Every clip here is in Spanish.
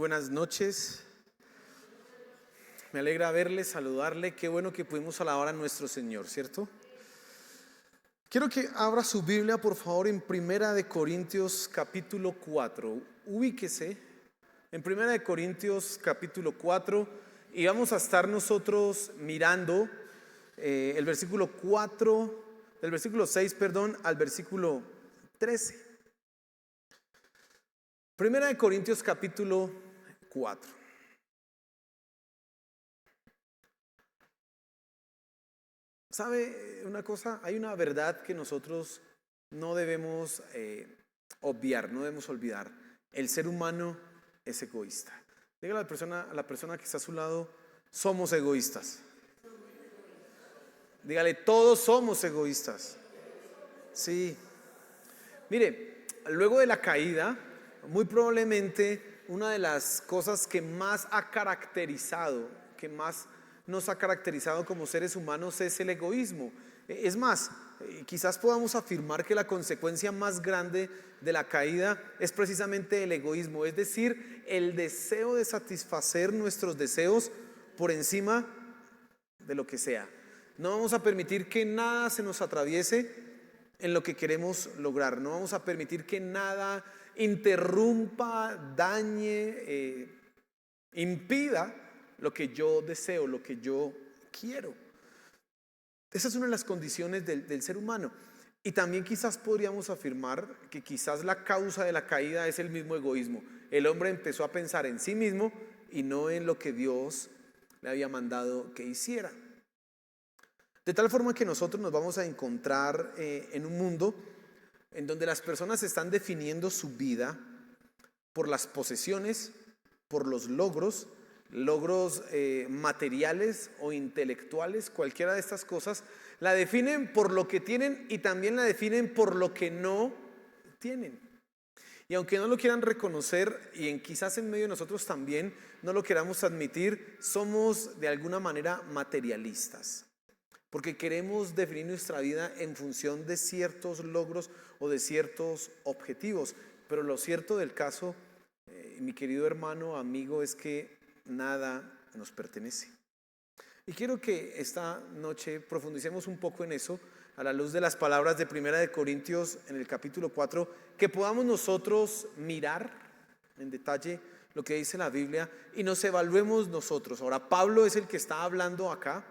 buenas noches. Me alegra verle, saludarle. Qué bueno que pudimos alabar a nuestro Señor, ¿cierto? Quiero que abra su Biblia, por favor, en Primera de Corintios capítulo 4. Ubíquese en Primera de Corintios capítulo 4 y vamos a estar nosotros mirando el versículo 4, del versículo 6, al versículo 13. Primera de Corintios capítulo 4. ¿Sabe una cosa? Hay una verdad que nosotros no debemos obviar, no debemos olvidar. El ser humano es egoísta. Dígale a la persona que está a su lado, somos egoístas. Dígale, todos somos egoístas. Sí. Mire, luego de la caída, muy probablemente una de las cosas que más ha caracterizado, que más nos ha caracterizado como seres humanos es el egoísmo. Es más, quizás podamos afirmar que la consecuencia más grande de la caída es precisamente el egoísmo, es decir, el deseo de satisfacer nuestros deseos por encima de lo que sea. No vamos a permitir que nada se nos atraviese en lo que queremos lograr. No vamos a permitir que nada interrumpa, dañe, impida lo que yo deseo, lo que yo quiero. Esa es una de las condiciones del ser humano. Y también quizás podríamos afirmar que quizás la causa de la caída es el mismo egoísmo. El hombre empezó a pensar en sí mismo y no en lo que Dios le había mandado que hiciera. De tal forma que nosotros nos vamos a encontrar en un mundo en donde las personas están definiendo su vida por las posesiones, por los logros materiales o intelectuales, cualquiera de estas cosas, la definen por lo que tienen y también la definen por lo que no tienen. Y aunque no lo quieran reconocer y quizás en medio de nosotros también no lo queramos admitir, somos de alguna manera materialistas. Porque queremos definir nuestra vida en función de ciertos logros o de ciertos objetivos. Pero lo cierto del caso, mi querido hermano, amigo, es que nada nos pertenece. Y quiero que esta noche profundicemos un poco en eso, a la luz de las palabras de Primera de Corintios en el capítulo 4, que podamos nosotros mirar en detalle lo que dice la Biblia y nos evaluemos nosotros. Ahora, Pablo es el que está hablando acá.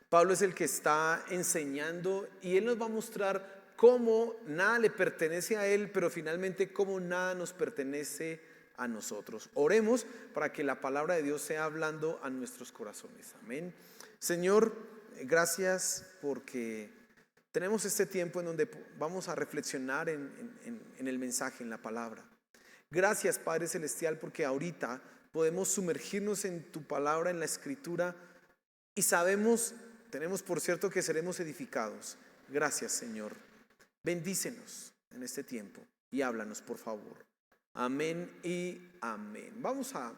Pablo es el que está enseñando y él nos va a mostrar cómo nada le pertenece a él, pero finalmente cómo nada nos pertenece a nosotros. Oremos para que la palabra de Dios sea hablando a nuestros corazones. Amén. Señor, gracias porque tenemos este tiempo en donde vamos a reflexionar en el mensaje, en la palabra. Gracias, Padre Celestial, porque ahorita podemos sumergirnos en tu palabra, en la Escritura, y tenemos por cierto que seremos edificados. Gracias, Señor. Bendícenos en este tiempo y háblanos, por favor. Amén y amén. Vamos a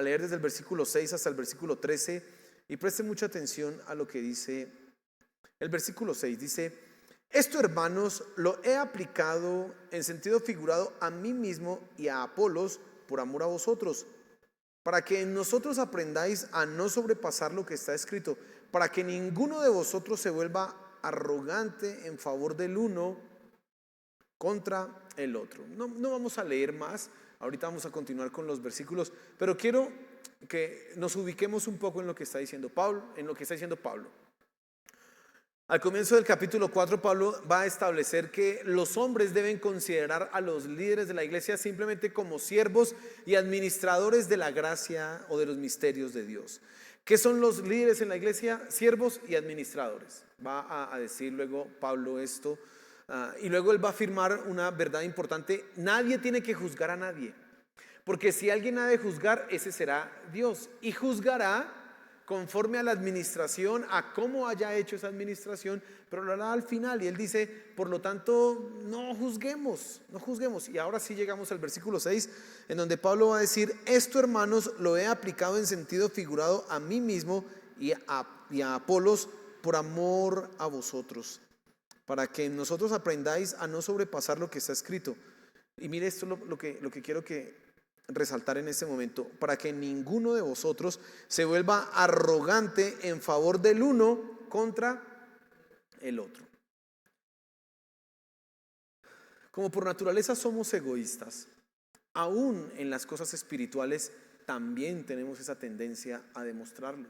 leer desde el versículo 6 hasta el versículo 13 y presten mucha atención a lo que dice el versículo 6. Dice: esto, hermanos, lo he aplicado en sentido figurado a mí mismo y a Apolos por amor a vosotros, para que en nosotros aprendáis a no sobrepasar lo que está escrito, para que ninguno de vosotros se vuelva arrogante en favor del uno contra el otro. No vamos a leer más, ahorita vamos a continuar con los versículos, pero quiero que nos ubiquemos un poco en lo que está diciendo Pablo, Al comienzo del capítulo 4, Pablo va a establecer que los hombres deben considerar a los líderes de la iglesia simplemente como siervos y administradores de la gracia o de los misterios de Dios. ¿Qué son los líderes en la iglesia? Siervos y administradores. Va a decir luego Pablo esto, y luego él va a afirmar una verdad importante: nadie tiene que juzgar a nadie, porque si alguien ha de juzgar, ese será Dios, y juzgará conforme a la administración, a cómo haya hecho esa administración, pero lo hará al final. Y él dice, por lo tanto, no juzguemos. Y ahora sí llegamos al versículo 6, en donde Pablo va a decir: esto, hermanos, lo he aplicado en sentido figurado a mí mismo y a Apolos por amor a vosotros, para que nosotros aprendáis a no sobrepasar lo que está escrito. Y mire esto, lo que quiero que resaltar en este momento, para que ninguno de vosotros se vuelva arrogante en favor del uno contra el otro. Como por naturaleza somos egoístas, aún en las cosas espirituales también tenemos esa tendencia a demostrarlo.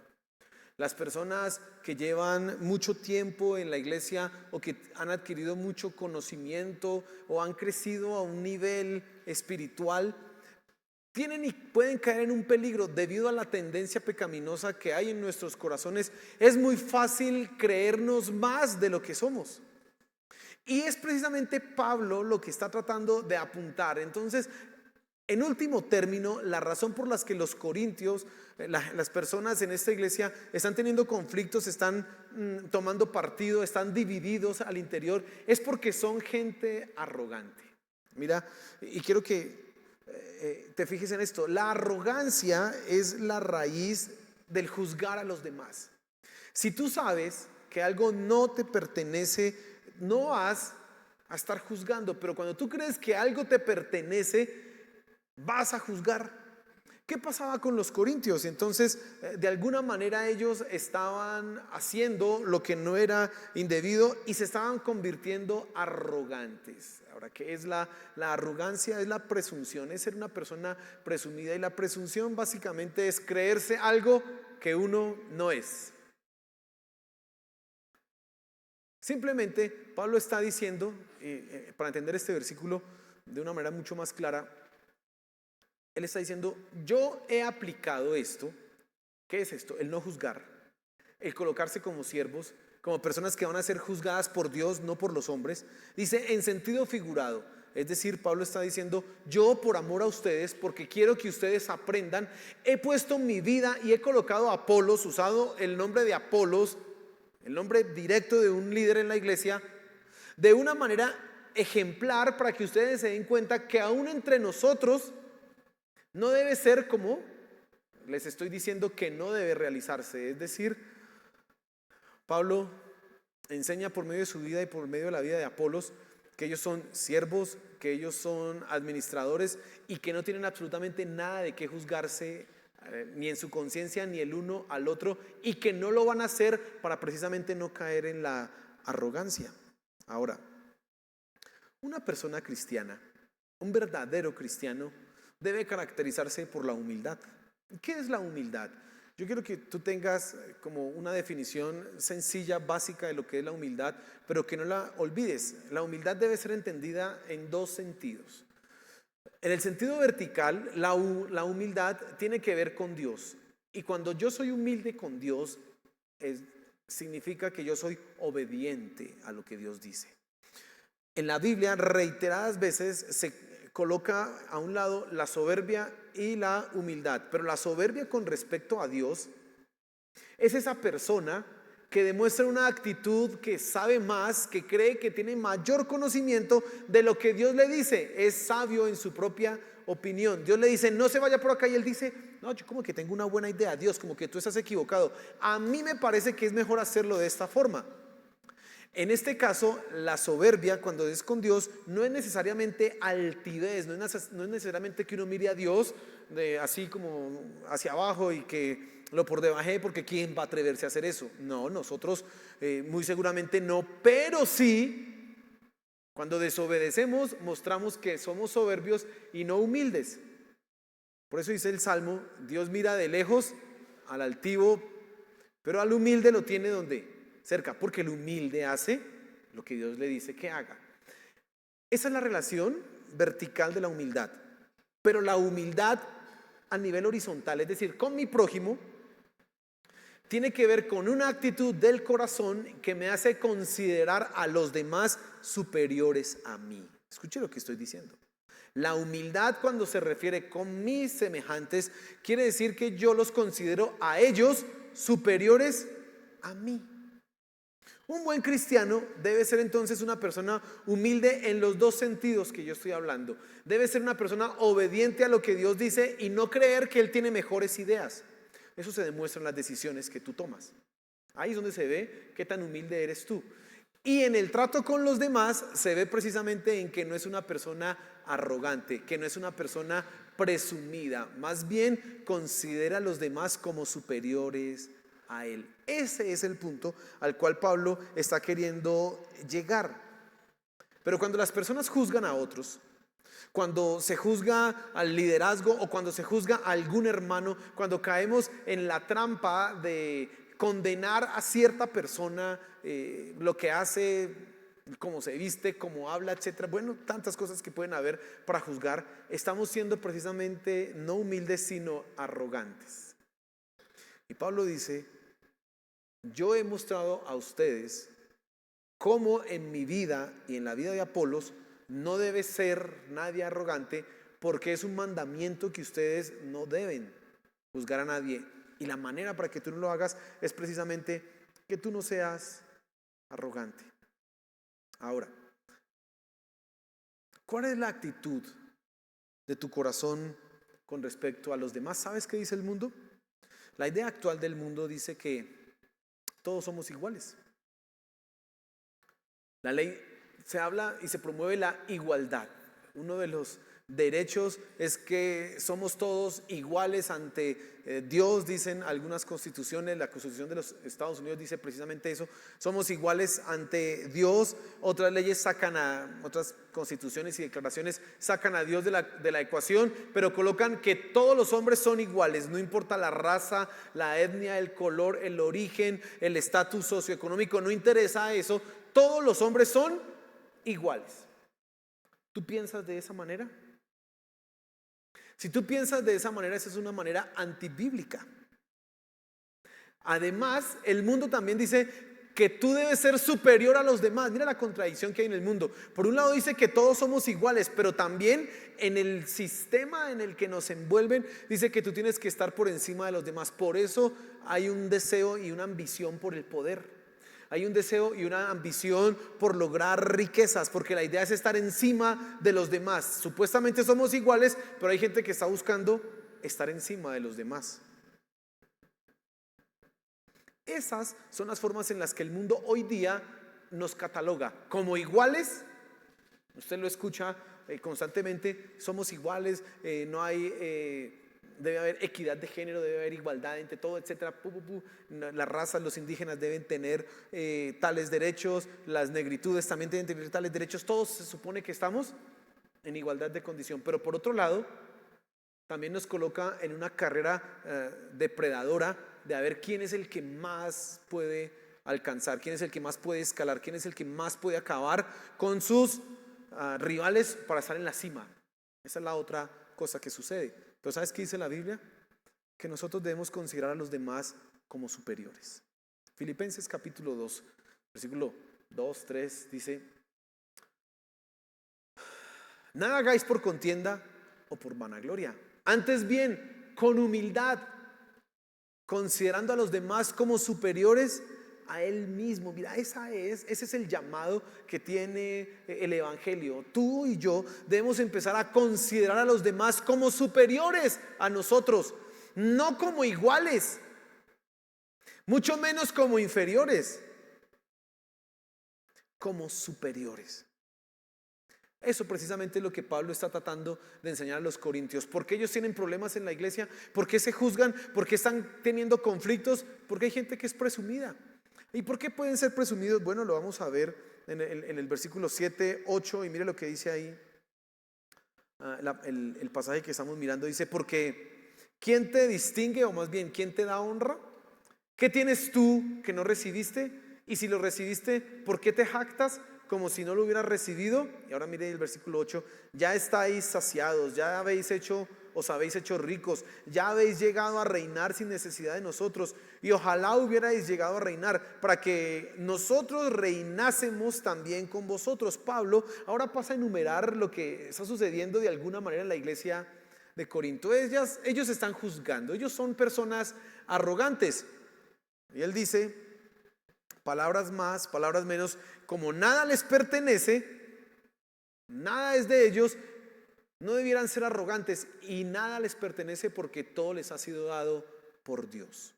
Las personas que llevan mucho tiempo en la iglesia o que han adquirido mucho conocimiento o han crecido a un nivel espiritual, tienen y pueden caer en un peligro debido a la tendencia pecaminosa que hay en nuestros corazones. Es muy fácil creernos más de lo que somos. Y es precisamente Pablo lo que está tratando de apuntar. Entonces, en último término, la razón por la que los corintios, las personas en esta iglesia están teniendo conflictos, están tomando partido, están divididos al interior, es porque son gente arrogante. Mira, y quiero que te fijes en esto. La arrogancia es la raíz del juzgar a los demás. Si tú sabes que algo no te pertenece, no vas a estar juzgando, pero cuando tú crees que algo te pertenece, vas a juzgar. ¿Qué pasaba con los corintios? Entonces, de alguna manera ellos estaban haciendo lo que no era indebido y se estaban convirtiendo arrogantes. Ahora, ¿qué es la arrogancia? Es la presunción, es ser una persona presumida, y la presunción básicamente es creerse algo que uno no es. Simplemente Pablo está diciendo, para entender este versículo de una manera mucho más clara, él está diciendo: yo he aplicado esto. ¿Qué es esto? El no juzgar, el colocarse como siervos, como personas que van a ser juzgadas por Dios, no por los hombres. Dice en sentido figurado, es decir, Pablo está diciendo: yo por amor a ustedes, porque quiero que ustedes aprendan, he puesto mi vida y he colocado a Apolos, usado el nombre de Apolos, el nombre directo de un líder en la iglesia, de una manera ejemplar, para que ustedes se den cuenta que aún entre nosotros no debe ser como les estoy diciendo que no debe realizarse. Es decir, Pablo enseña por medio de su vida y por medio de la vida de Apolos que ellos son siervos, que ellos son administradores y que no tienen absolutamente nada de qué juzgarse ni en su conciencia ni el uno al otro, y que no lo van a hacer para precisamente no caer en la arrogancia. Ahora, una persona cristiana, un verdadero cristiano, debe caracterizarse por la humildad. ¿Qué es la humildad? Yo quiero que tú tengas como una definición sencilla, básica de lo que es la humildad, pero que no la olvides. La humildad debe ser entendida en dos sentidos. En el sentido vertical, la humildad tiene que ver con Dios. Y cuando yo soy humilde con Dios, significa que yo soy obediente a lo que Dios dice. En la Biblia, reiteradas veces se coloca a un lado la soberbia y la humildad, pero la soberbia con respecto a Dios es esa persona que demuestra una actitud que sabe más, que cree que tiene mayor conocimiento de lo que Dios le dice. Es sabio en su propia opinión. Dios le dice: no se vaya por acá, y él dice: no, yo como que tengo una buena idea. Dios, como que tú estás equivocado. A mí me parece que es mejor hacerlo de esta forma. En este caso, la soberbia, cuando es con Dios, no es necesariamente altivez, no es necesariamente que uno mire a Dios así como hacia abajo y que lo por debajé, porque ¿quién va a atreverse a hacer eso? No, nosotros muy seguramente no, pero sí, cuando desobedecemos, mostramos que somos soberbios y no humildes. Por eso dice el Salmo: Dios mira de lejos al altivo, pero al humilde lo tiene ¿dónde? Cerca, porque el humilde hace lo que Dios le dice que haga. Esa es la relación vertical de la humildad. Pero la humildad a nivel horizontal, es decir, con mi prójimo, tiene que ver con una actitud del corazón que me hace considerar a los demás superiores a mí. Escuche lo que estoy diciendo. La humildad, cuando se refiere con mis semejantes, quiere decir que yo los considero a ellos superiores a mí. Un buen cristiano debe ser entonces una persona humilde en los dos sentidos que yo estoy hablando. Debe ser una persona obediente a lo que Dios dice y no creer que Él tiene mejores ideas. Eso se demuestra en las decisiones que tú tomas. Ahí es donde se ve qué tan humilde eres tú. Y en el trato con los demás se ve precisamente en que no es una persona arrogante, que no es una persona presumida, más bien considera a los demás como superiores a él. Ese es el punto al cual Pablo está queriendo llegar. Pero cuando las personas juzgan a otros, cuando se juzga al liderazgo o cuando se juzga a algún hermano, cuando caemos en la trampa de condenar a cierta persona, lo que hace, cómo se viste, cómo habla, etcétera, bueno, tantas cosas que pueden haber para juzgar, estamos siendo precisamente no humildes sino arrogantes. Y Pablo dice: yo he mostrado a ustedes cómo en mi vida y en la vida de Apolos no debe ser nadie arrogante, porque es un mandamiento que ustedes no deben juzgar a nadie. Y la manera para que tú no lo hagas es precisamente que tú no seas arrogante. Ahora, ¿cuál es la actitud de tu corazón con respecto a los demás? ¿Sabes qué dice el mundo? La idea actual del mundo dice que todos somos iguales. La ley se habla y se promueve la igualdad. Uno de los derechos es que somos todos iguales ante Dios, dicen algunas constituciones. La Constitución de los Estados Unidos dice precisamente eso: somos iguales ante Dios. Otras leyes otras constituciones y declaraciones sacan a Dios de la ecuación, pero colocan que todos los hombres son iguales, no importa la raza, la etnia, el color, el origen, el estatus socioeconómico, no interesa eso, todos los hombres son iguales. ¿Tú piensas de esa manera? Si tú piensas de esa manera, esa es una manera antibíblica. Además, el mundo también dice que tú debes ser superior a los demás. Mira la contradicción que hay en el mundo. Por un lado dice que todos somos iguales, pero también en el sistema en el que nos envuelven dice que tú tienes que estar por encima de los demás. Por eso hay un deseo y una ambición por el poder. Hay un deseo y una ambición por lograr riquezas, porque la idea es estar encima de los demás. Supuestamente somos iguales, pero hay gente que está buscando estar encima de los demás. Esas son las formas en las que el mundo hoy día nos cataloga como iguales. Usted lo escucha constantemente: somos iguales, no hay... debe haber equidad de género, debe haber igualdad entre todo, etcétera. Las razas, los indígenas deben tener tales derechos, las negritudes también deben tener tales derechos. Todos se supone que estamos en igualdad de condición, pero por otro lado también nos coloca en una carrera depredadora de a ver quién es el que más puede alcanzar, quién es el que más puede escalar, quién es el que más puede acabar con sus rivales para estar en la cima. Esa es la otra cosa que sucede. Pero ¿sabes qué dice la Biblia? Que nosotros debemos considerar a los demás como superiores. Filipenses capítulo 2, versículo 2, 3 dice: nada hagáis por contienda o por vanagloria, antes bien con humildad, considerando a los demás como superiores a él mismo. Mira, ese es el llamado que tiene el evangelio. Tú y yo debemos empezar a considerar a los demás como superiores a nosotros, no como iguales, mucho menos como inferiores, como superiores. Eso precisamente es lo que Pablo está tratando de enseñar a los corintios. ¿Por qué ellos tienen problemas en la iglesia? ¿Por qué se juzgan? ¿Por qué están teniendo conflictos? Porque hay gente que es presumida. ¿Y por qué pueden ser presumidos? Bueno, lo vamos a ver en el versículo 7, 8, y mire lo que dice ahí. El pasaje que estamos mirando dice: porque ¿quién te distingue? O más bien, ¿quién te da honra? ¿Qué tienes tú que no recibiste? Y si lo recibiste, ¿por qué te jactas como si no lo hubieras recibido? Y ahora mire el versículo 8: ya estáis saciados, ya os habéis hecho ricos, ya habéis llegado a reinar sin necesidad de nosotros, y ojalá hubierais llegado a reinar para que nosotros reinásemos también con vosotros. Pablo ahora pasa a enumerar lo que está sucediendo de alguna manera en la iglesia de Corinto. Ellos están juzgando, ellos son personas arrogantes, y él dice: palabras más, palabras menos, como nada les pertenece, nada es de ellos, no debieran ser arrogantes, y nada les pertenece porque todo les ha sido dado por Dios.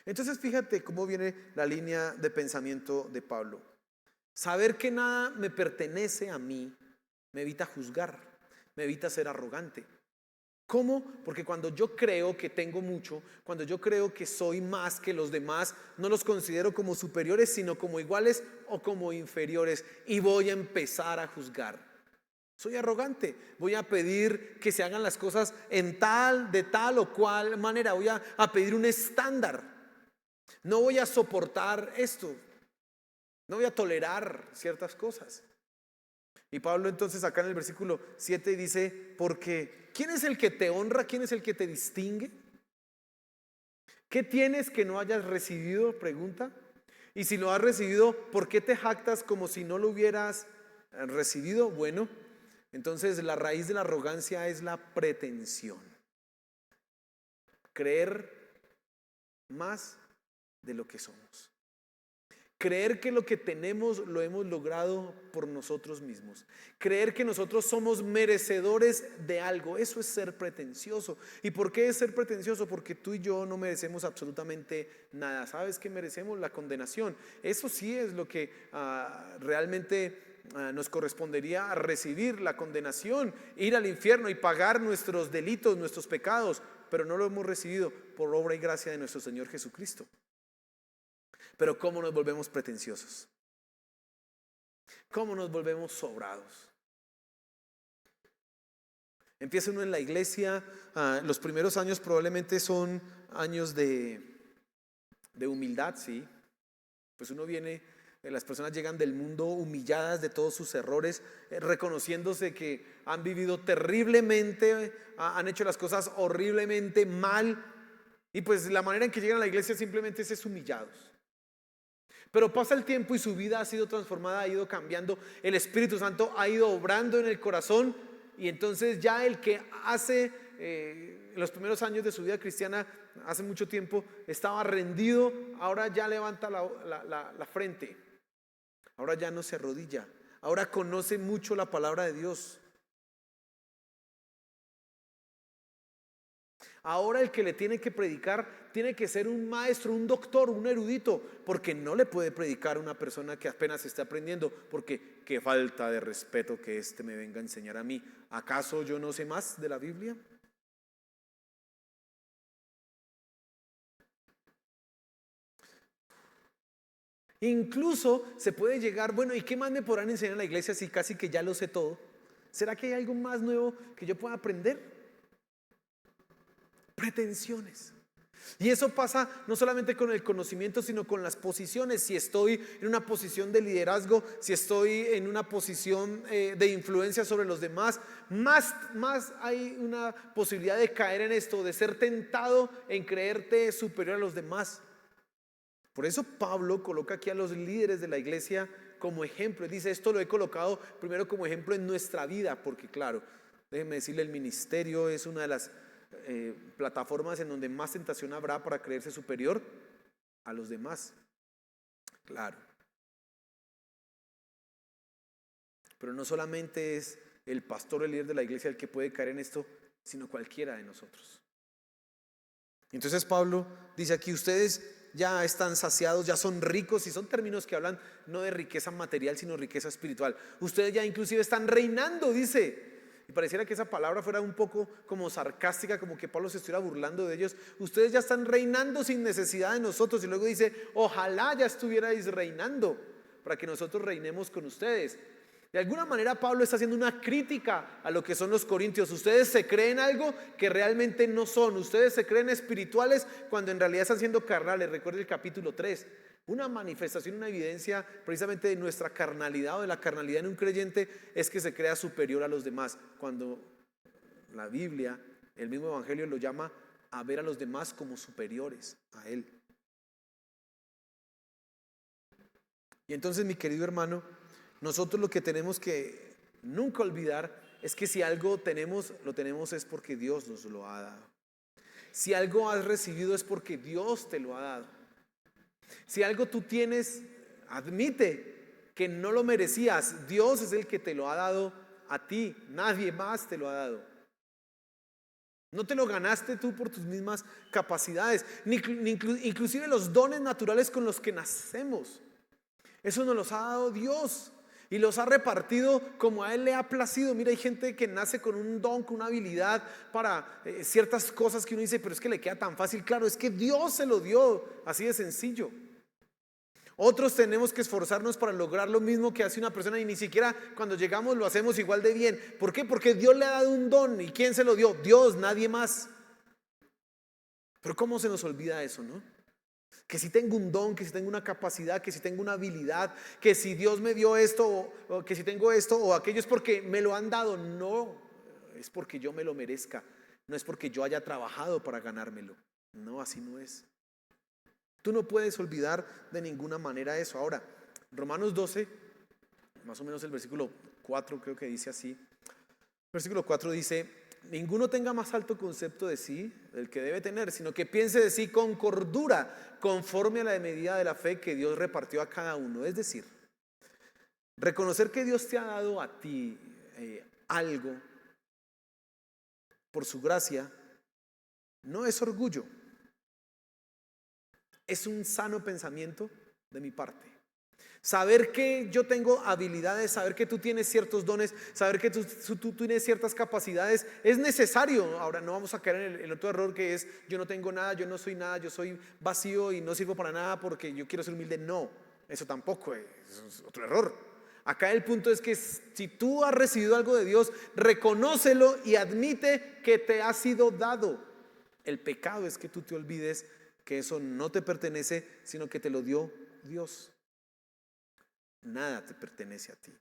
Entonces fíjate cómo viene la línea de pensamiento de Pablo. Saber que nada me pertenece a mí me evita juzgar, me evita ser arrogante. ¿Cómo? Porque cuando yo creo que tengo mucho, cuando yo creo que soy más que los demás, no los considero como superiores, sino como iguales o como inferiores, y voy a empezar a juzgar. Soy arrogante, voy a pedir que se hagan las cosas de tal o cual manera, voy a pedir un estándar. No voy a soportar esto, no voy a tolerar ciertas cosas. Y Pablo entonces acá en el versículo 7 dice, porque ¿quién es el que te honra? ¿Quién es el que te distingue? ¿Qué tienes que no hayas recibido? Pregunta. Y si lo has recibido, ¿por qué te jactas como si no lo hubieras recibido? Bueno, entonces la raíz de la arrogancia es la pretensión. Creer más de lo que somos. Creer que lo que tenemos lo hemos logrado por nosotros mismos. Creer que nosotros somos merecedores de algo. Eso es ser pretencioso. ¿Y por qué es ser pretencioso? Porque tú y yo no merecemos absolutamente nada. ¿Sabes qué merecemos? La condenación. Eso sí es lo que realmente nos correspondería a recibir, la condenación, ir al infierno y pagar nuestros delitos, nuestros pecados. Pero no lo hemos recibido por obra y gracia de nuestro Señor Jesucristo. Pero ¿cómo nos volvemos pretenciosos? ¿Cómo nos volvemos sobrados? Empieza uno en la iglesia, los primeros años probablemente son años de humildad, sí. Pues uno viene, las personas llegan del mundo humilladas de todos sus errores, reconociéndose que han vivido terriblemente, han hecho las cosas horriblemente mal. Y pues la manera en que llegan a la iglesia simplemente es humillados. Pero pasa el tiempo y su vida ha sido transformada, ha ido cambiando. El Espíritu Santo ha ido obrando en el corazón. Y entonces ya el que hace en los primeros años de su vida cristiana, hace mucho tiempo, estaba rendido, ahora ya levanta la frente. Ahora ya no se arrodilla. Ahora conoce mucho la palabra de Dios. Ahora el que le tiene que predicar tiene que ser un maestro, un doctor, un erudito, porque no le puede predicar a una persona que apenas está aprendiendo, porque qué falta de respeto que éste me venga a enseñar a mí. ¿Acaso yo no sé más de la Biblia? Incluso se puede llegar, bueno, ¿y qué más me podrán enseñar en la iglesia si casi que ya lo sé todo? ¿Será que hay algo más nuevo que yo pueda aprender? Pretensiones. Y eso pasa no solamente con el conocimiento, sino con las posiciones. Si estoy en una posición de liderazgo, si estoy en una posición de influencia sobre los demás, más hay una posibilidad de caer en esto, de ser tentado en creerte superior a los demás. Por eso Pablo coloca aquí a los líderes de la iglesia como ejemplo. Él dice, esto lo he colocado primero como ejemplo en nuestra vida, porque claro, déjenme decirle, el ministerio es una de las plataformas en donde más tentación habrá para creerse superior a los demás. Claro. Pero no solamente es el pastor o el líder de la iglesia el que puede caer en esto, sino cualquiera de nosotros. Entonces Pablo dice aquí, ustedes ya están saciados, ya son ricos, y son términos que hablan no de riqueza material, sino riqueza espiritual. Ustedes ya inclusive están reinando, dice. Y pareciera que esa palabra fuera un poco como sarcástica, como que Pablo se estuviera burlando de ellos. Ustedes ya están reinando sin necesidad de nosotros. Y luego dice, ojalá ya estuvierais reinando para que nosotros reinemos con ustedes. De alguna manera Pablo está haciendo una crítica a lo que son los corintios. Ustedes se creen algo que realmente no son. Ustedes se creen espirituales cuando en realidad están siendo carnales. Recuerde el capítulo 3. Una manifestación, una evidencia precisamente de nuestra carnalidad o de la carnalidad en un creyente es que se crea superior a los demás. Cuando la Biblia, el mismo Evangelio lo llama a ver a los demás como superiores a él. Y entonces, mi querido hermano, nosotros lo que tenemos que nunca olvidar es que si algo tenemos, lo tenemos es porque Dios nos lo ha dado. Si algo has recibido es porque Dios te lo ha dado. Si algo tú tienes, admite que no lo merecías. Dios es el que te lo ha dado a ti, nadie más te lo ha dado. No te lo ganaste tú por tus mismas capacidades, inclusive los dones naturales con los que nacemos. Eso nos los ha dado Dios y los ha repartido como a Él le ha placido. Mira, hay gente que nace con un don, con una habilidad para ciertas cosas que uno dice, pero es que le queda tan fácil. Claro, es que Dios se lo dio, así de sencillo. Otros tenemos que esforzarnos para lograr lo mismo que hace una persona y ni siquiera cuando llegamos lo hacemos igual de bien. ¿Por qué? Porque Dios le ha dado un don. ¿Y quién se lo dio? Dios, nadie más. Pero ¿cómo se nos olvida eso, no? Que si tengo un don, que si tengo una capacidad, que si tengo una habilidad, que si Dios me dio esto, o que si tengo esto o aquello es porque me lo han dado. No, es porque yo me lo merezca. No es porque yo haya trabajado para ganármelo. No, así no es. Tú no puedes olvidar de ninguna manera eso. Ahora, Romanos 12, más o menos el versículo 4 creo que dice así. Versículo 4 dice: ninguno tenga más alto concepto de sí del que debe tener, sino que piense de sí con cordura, conforme a la medida de la fe que Dios repartió a cada uno. Es decir, reconocer que Dios te ha dado a ti algo por su gracia no es orgullo. Es un sano pensamiento de mi parte. Saber que yo tengo habilidades, saber que tú tienes ciertos dones, saber que tú tienes ciertas capacidades, es necesario. Ahora no vamos a caer en el otro error que es: yo no tengo nada, yo no soy nada, yo soy vacío y no sirvo para nada porque yo quiero ser humilde. No, eso tampoco es otro error. Acá el punto es que si tú has recibido algo de Dios, reconócelo y admite que te ha sido dado. El pecado es que tú te olvides que eso no te pertenece, sino que te lo dio Dios. Nada te pertenece a ti.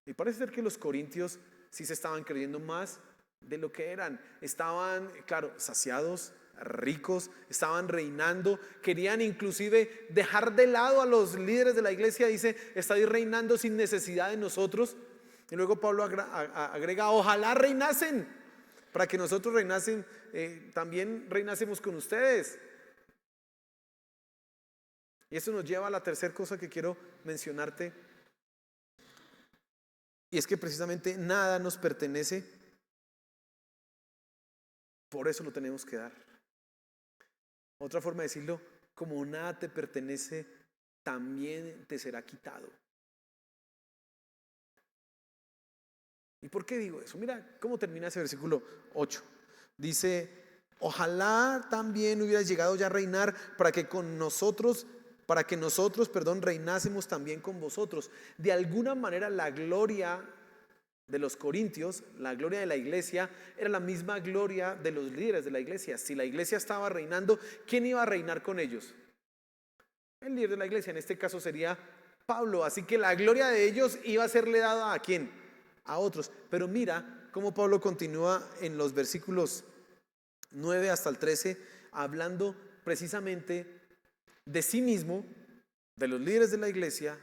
Y parece ser que los corintios sí se estaban creyendo más de lo que eran. Estaban, claro, saciados, ricos, estaban reinando, querían inclusive dejar de lado a los líderes de la iglesia. Dice: estáis reinando sin necesidad de nosotros. Y luego Pablo agrega: ojalá reinasen, para que nosotros también reinásemos con ustedes. Y eso nos lleva a la tercera cosa que quiero mencionarte. Y es que precisamente nada nos pertenece. Por eso lo tenemos que dar. Otra forma de decirlo: como nada te pertenece, también te será quitado. ¿Y por qué digo eso? Mira cómo termina ese versículo 8. Dice: ojalá también hubieras llegado ya a reinar para que nosotros, reinásemos también con vosotros. De alguna manera la gloria de los corintios, la gloria de la iglesia, era la misma gloria de los líderes de la iglesia. Si la iglesia estaba reinando, ¿quién iba a reinar con ellos? El líder de la iglesia, en este caso sería Pablo. Así que la gloria de ellos iba a serle dada ¿a quién? A otros. Pero mira cómo Pablo continúa en los versículos 9 hasta el 13, hablando precisamente de sí mismo, de los líderes de la iglesia.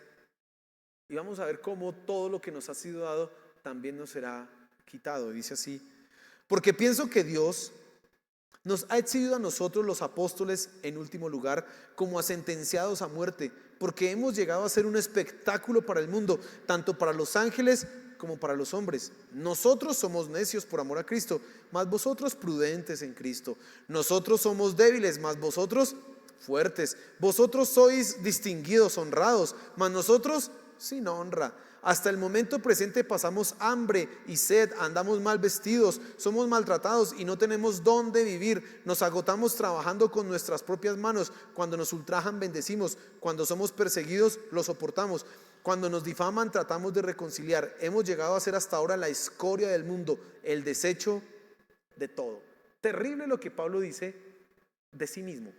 Y vamos a ver cómo todo lo que nos ha sido dado también nos será quitado. Dice así: porque pienso que Dios nos ha exhibido a nosotros los apóstoles en último lugar como a sentenciados a muerte, porque hemos llegado a ser un espectáculo para el mundo, tanto para los ángeles como para los hombres. Nosotros somos necios por amor a Cristo, mas vosotros prudentes en Cristo. Nosotros somos débiles, mas vosotros fuertes. Vosotros sois distinguidos, honrados, mas nosotros sin honra. Hasta el momento presente pasamos hambre y sed, andamos mal vestidos, somos maltratados y no tenemos dónde vivir. Nos agotamos trabajando con nuestras propias manos. Cuando nos ultrajan, bendecimos. Cuando somos perseguidos, lo soportamos. Cuando nos difaman, tratamos de reconciliar. Hemos llegado a ser hasta ahora la escoria del mundo, el desecho de todo. Terrible lo que Pablo dice de sí mismo.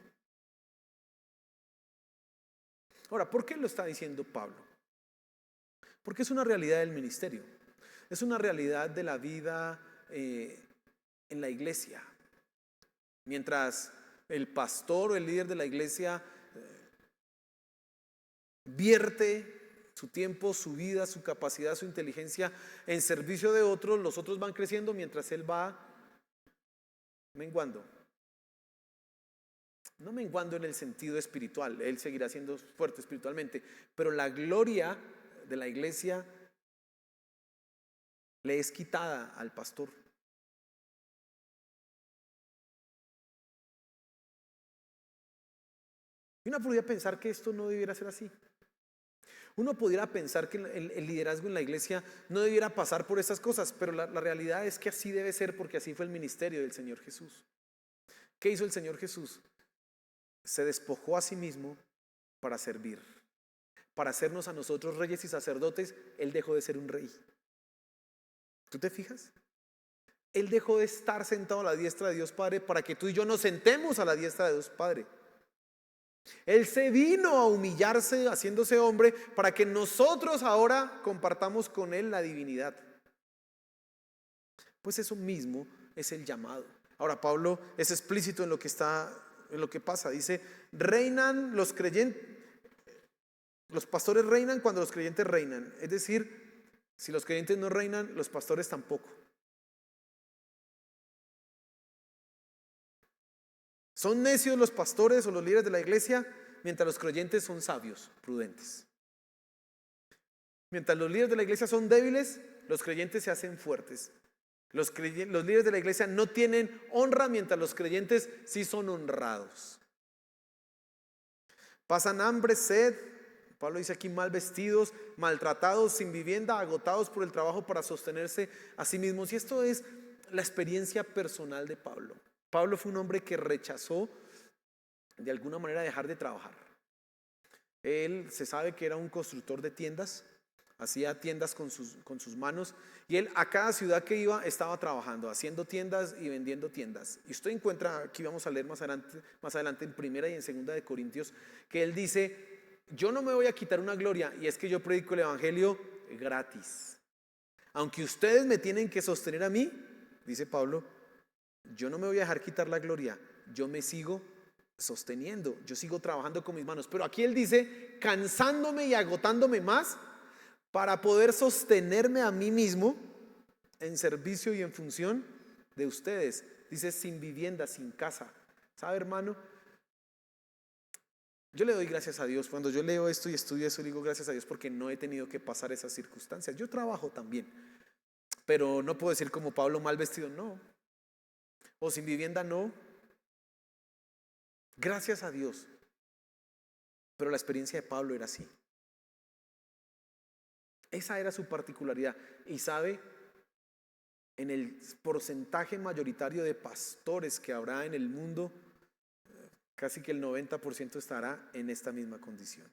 Ahora, ¿por qué lo está diciendo Pablo? Porque es una realidad del ministerio, es una realidad de la vida en la iglesia. Mientras el pastor o el líder de la iglesia vierte su tiempo, su vida, su capacidad, su inteligencia en servicio de otros, los otros van creciendo mientras él va menguando. No menguando en el sentido espiritual, él seguirá siendo fuerte espiritualmente, pero la gloria de la iglesia le es quitada al pastor. Y uno podría pensar que esto no debiera ser así. Uno pudiera pensar que el liderazgo en la iglesia no debiera pasar por estas cosas, pero la realidad es que así debe ser, porque así fue el ministerio del Señor Jesús. ¿Qué hizo el Señor Jesús? Se despojó a sí mismo para servir. Para hacernos a nosotros reyes y sacerdotes, Él dejó de ser un rey. ¿Tú te fijas? Él dejó de estar sentado a la diestra de Dios Padre para que tú y yo nos sentemos a la diestra de Dios Padre. Él se vino a humillarse haciéndose hombre para que nosotros ahora compartamos con Él la divinidad. Pues eso mismo es el llamado. Ahora Pablo es explícito en lo que pasa. Dice, reinan los creyentes, los pastores reinan cuando los creyentes reinan. Es decir, si los creyentes no reinan, los pastores tampoco. Son necios los pastores o los líderes de la iglesia, mientras los creyentes son sabios, prudentes. Mientras los líderes de la iglesia son débiles, los creyentes se hacen fuertes. Los líderes de la iglesia no tienen honra, mientras los creyentes sí son honrados. Pasan hambre, sed, Pablo dice aquí, mal vestidos, maltratados, sin vivienda, agotados por el trabajo para sostenerse a sí mismos. Y esto es la experiencia personal de Pablo. Pablo fue un hombre que rechazó de alguna manera dejar de trabajar. Él se sabe que era un constructor de tiendas, hacía tiendas con sus manos, y él a cada ciudad que iba estaba trabajando, haciendo tiendas y vendiendo tiendas. Y usted encuentra, aquí vamos a leer más adelante en 1 y en 2 de Corintios, que él dice, yo no me voy a quitar una gloria, y es que yo predico el evangelio gratis. Aunque ustedes me tienen que sostener a mí, dice Pablo, yo no me voy a dejar quitar la gloria, yo me sigo sosteniendo, yo sigo trabajando con mis manos. Pero aquí él dice, cansándome y agotándome más para poder sostenerme a mí mismo en servicio y en función de ustedes. Dice, sin vivienda, sin casa. ¿Sabe, hermano? Yo le doy gracias a Dios. Cuando yo leo esto y estudio eso, digo gracias a Dios porque no he tenido que pasar esas circunstancias. Yo trabajo también, pero no puedo decir como Pablo, mal vestido, no. O sin vivienda, no. Gracias a Dios. Pero la experiencia de Pablo era así. Esa era su particularidad. Y sabe, en el porcentaje mayoritario de pastores que habrá en el mundo, casi que el 90% estará en esta misma condición.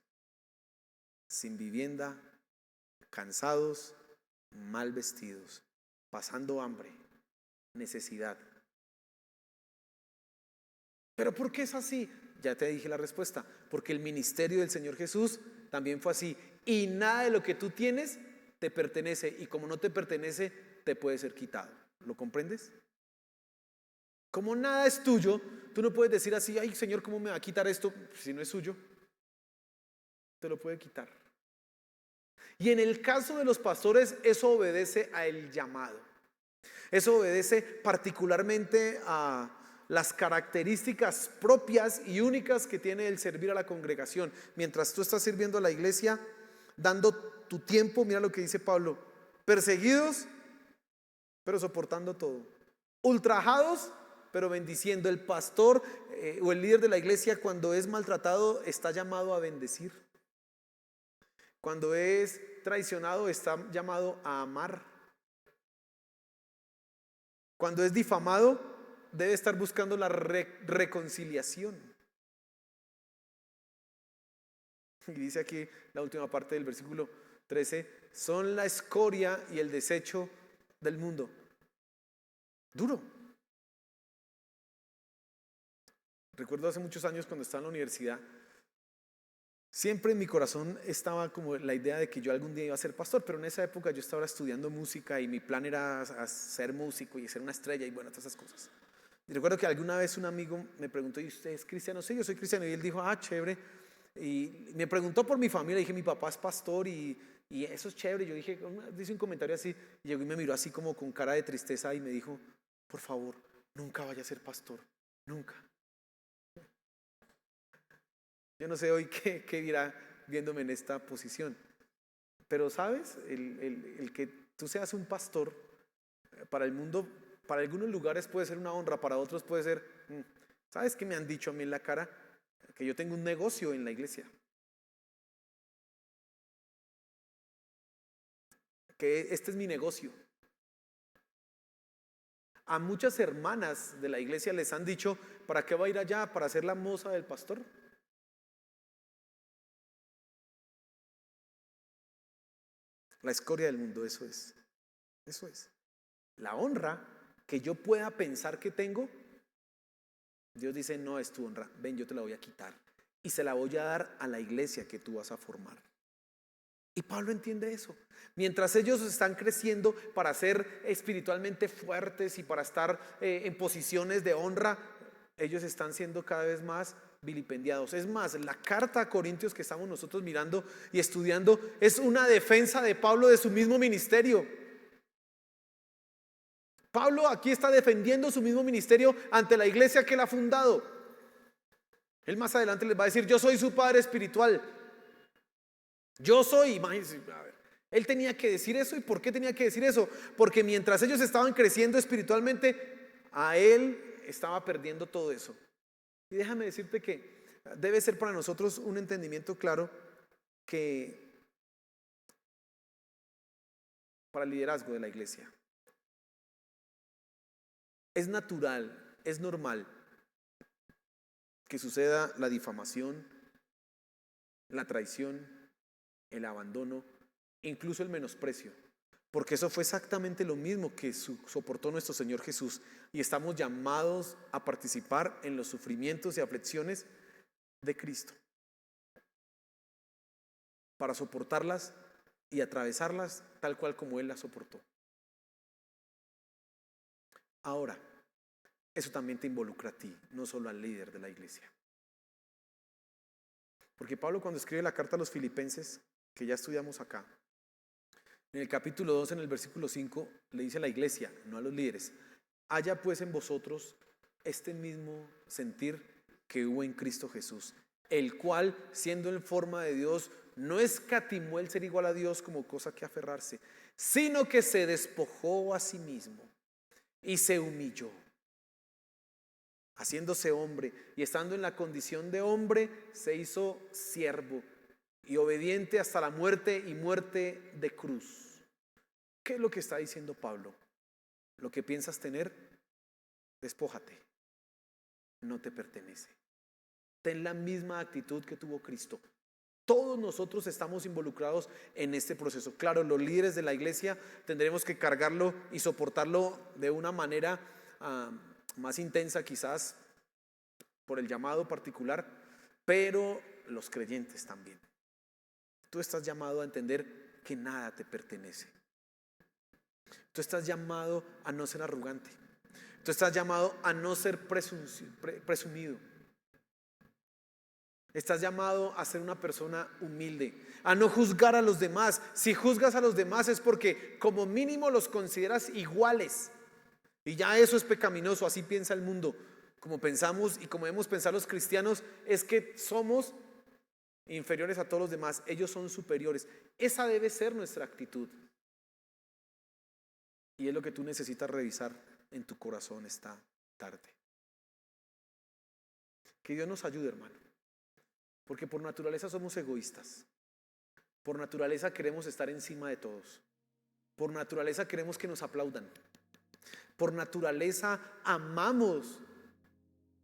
Sin vivienda, cansados, mal vestidos, pasando hambre, necesidad. ¿Pero por qué es así? Ya te dije la respuesta. Porque el ministerio del Señor Jesús también fue así. Y nada de lo que tú tienes te pertenece. Y como no te pertenece, te puede ser quitado. ¿Lo comprendes? Como nada es tuyo, tú no puedes decir así, ay Señor, ¿cómo me va a quitar esto? Si no es suyo, te lo puede quitar. Y en el caso de los pastores, eso obedece al llamado. Eso obedece particularmente a las características propias y únicas que tiene el servir a la congregación. Mientras tú estás sirviendo a la iglesia, dando tu tiempo, mira lo que dice Pablo, perseguidos, pero soportando todo, ultrajados, pero bendiciendo. El pastor o el líder de la iglesia, cuando es maltratado, está llamado a bendecir. Cuando es traicionado, está llamado a amar. Cuando es difamado, debe estar buscando la reconciliación. Y dice aquí la última parte del versículo 13, son la escoria y el desecho del mundo. Duro. Recuerdo hace muchos años cuando estaba en la universidad, siempre en mi corazón estaba como la idea de que yo algún día iba a ser pastor, pero en esa época yo estaba estudiando música y mi plan era ser músico y ser una estrella y bueno, todas esas cosas. Y recuerdo que alguna vez un amigo me preguntó, ¿y usted es cristiano? Sí, yo soy cristiano. Y él dijo, chévere. Y me preguntó por mi familia. Dije, mi papá es pastor y eso es chévere. Y yo dije, dice un comentario así. Y llegó y me miró así como con cara de tristeza y me dijo, por favor, nunca vaya a ser pastor. Nunca. Yo no sé hoy qué dirá viéndome en esta posición. Pero sabes, el que tú seas un pastor para el mundo, para algunos lugares puede ser una honra, para otros puede ser, ¿sabes qué me han dicho a mí en la cara? que yo tengo un negocio en la iglesia, que este es mi negocio. A muchas hermanas de la iglesia les han dicho: ¿para qué va a ir allá? ¿Para ser la moza del pastor? La escoria del mundo, eso es. Eso es. La honra que yo pueda pensar que tengo, Dios dice: no es tu honra, ven, yo te la voy a quitar y se la voy a dar a la iglesia que tú vas a formar. Y Pablo entiende eso. Mientras ellos están creciendo para ser espiritualmente fuertes y para estar en posiciones de honra, ellos están siendo cada vez más vilipendiados. Es más, la carta a Corintios que estamos nosotros mirando y estudiando es una defensa de Pablo de su mismo ministerio. Pablo aquí está defendiendo su mismo ministerio ante la iglesia que él ha fundado. Él más adelante les va a decir: yo soy su padre espiritual. Yo soy, imagínense, a ver, él tenía que decir eso. ¿Y por qué tenía que decir eso? Porque mientras ellos estaban creciendo espiritualmente, a él estaba perdiendo todo eso. Y déjame decirte que debe ser para nosotros un entendimiento claro que para el liderazgo de la iglesia es natural, es normal que suceda la difamación, la traición, el abandono, incluso el menosprecio, porque eso fue exactamente lo mismo que soportó nuestro Señor Jesús, y estamos llamados a participar en los sufrimientos y aflicciones de Cristo para soportarlas y atravesarlas tal cual como Él las soportó. Ahora, eso también te involucra a ti, no solo al líder de la iglesia. Porque Pablo, cuando escribe la carta a los filipenses, que ya estudiamos acá, en el capítulo 2, en el versículo 5, le dice a la iglesia, no a los líderes: haya pues en vosotros este mismo sentir que hubo en Cristo Jesús, el cual, siendo en forma de Dios, no escatimó el ser igual a Dios como cosa que aferrarse, sino que se despojó a sí mismo y se humilló, haciéndose hombre, y estando en la condición de hombre, se hizo siervo y obediente hasta la muerte, y muerte de cruz. ¿Qué es lo que está diciendo Pablo? Lo que piensas tener, despójate, no te pertenece. Ten la misma actitud que tuvo Cristo. Todos nosotros estamos involucrados en este proceso. Claro, los líderes de la iglesia tendremos que cargarlo y soportarlo de una manera más intensa, quizás por el llamado particular, pero los creyentes también. Tú estás llamado a entender que nada te pertenece. Tú estás llamado a no ser arrogante. Tú estás llamado a no ser presumido. Estás llamado a ser una persona humilde, a no juzgar a los demás. Si juzgas a los demás es porque como mínimo los consideras iguales. Y ya eso es pecaminoso, así piensa el mundo. Como pensamos y como debemos pensar los cristianos, es que somos inferiores a todos los demás, ellos son superiores. Esa debe ser nuestra actitud. Y es lo que tú necesitas revisar en tu corazón esta tarde. Que Dios nos ayude, hermano. Porque por naturaleza somos egoístas. Por naturaleza queremos estar encima de todos. Por naturaleza queremos que nos aplaudan. Por naturaleza amamos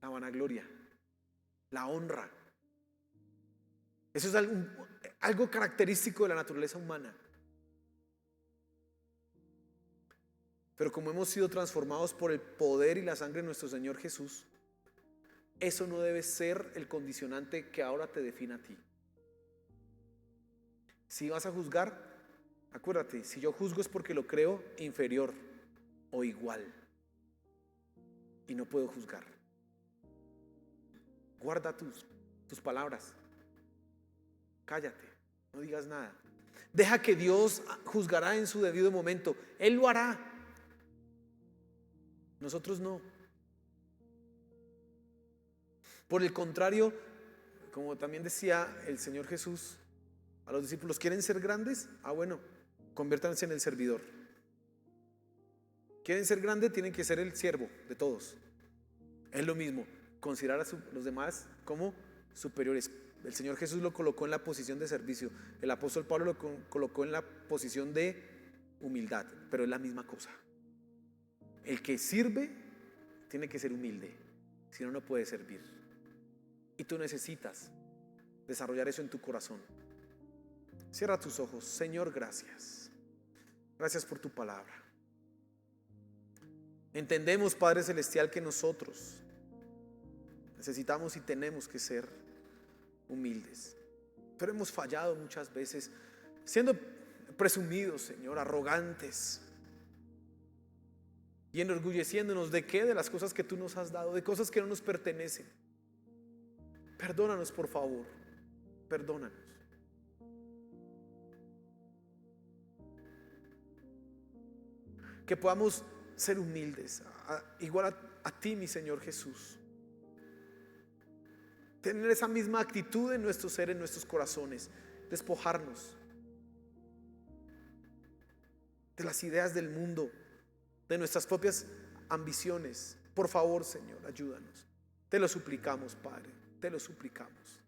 la vanagloria, la honra. Eso es algo característico de la naturaleza humana. Pero como hemos sido transformados por el poder y la sangre de nuestro Señor Jesús, eso no debe ser el condicionante que ahora te defina a ti. Si vas a juzgar, acuérdate, si yo juzgo es porque lo creo inferior o igual. Y no puedo juzgar. Guarda tus palabras. Cállate, no digas nada. Deja que Dios juzgará en su debido momento. Él lo hará. Nosotros no. Por el contrario, como también decía el Señor Jesús a los discípulos: ¿quieren ser grandes? Bueno, conviértanse en el servidor. ¿Quieren ser grandes? Tienen que ser el siervo de todos. Es lo mismo, considerar a los demás como superiores. El Señor Jesús lo colocó en la posición de servicio. El apóstol Pablo lo colocó en la posición de humildad, pero es la misma cosa. El que sirve tiene que ser humilde, si no, no puede servir. Y tú necesitas desarrollar eso en tu corazón. Cierra tus ojos. Señor, gracias. Gracias por tu palabra. Entendemos, Padre Celestial, que nosotros necesitamos y tenemos que ser humildes, pero hemos fallado muchas veces siendo presumidos, Señor, arrogantes y enorgulleciéndonos de qué, de las cosas que tú nos has dado, de cosas que no nos pertenecen. Perdónanos, por favor, perdónanos. Que podamos ser humildes, igual a ti, mi Señor Jesús. Tener esa misma actitud en nuestro ser, en nuestros corazones. Despojarnos de las ideas del mundo, de nuestras propias ambiciones. Por favor, Señor, ayúdanos. Te lo suplicamos, Padre, te lo suplicamos.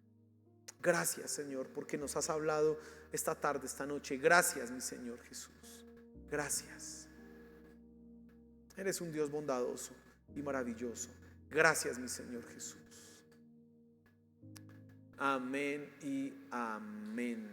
Gracias, Señor, porque nos has hablado esta tarde, esta noche. Gracias, mi Señor Jesús. Gracias. Eres un Dios bondadoso y maravilloso. Gracias, mi Señor Jesús. Amén y amén.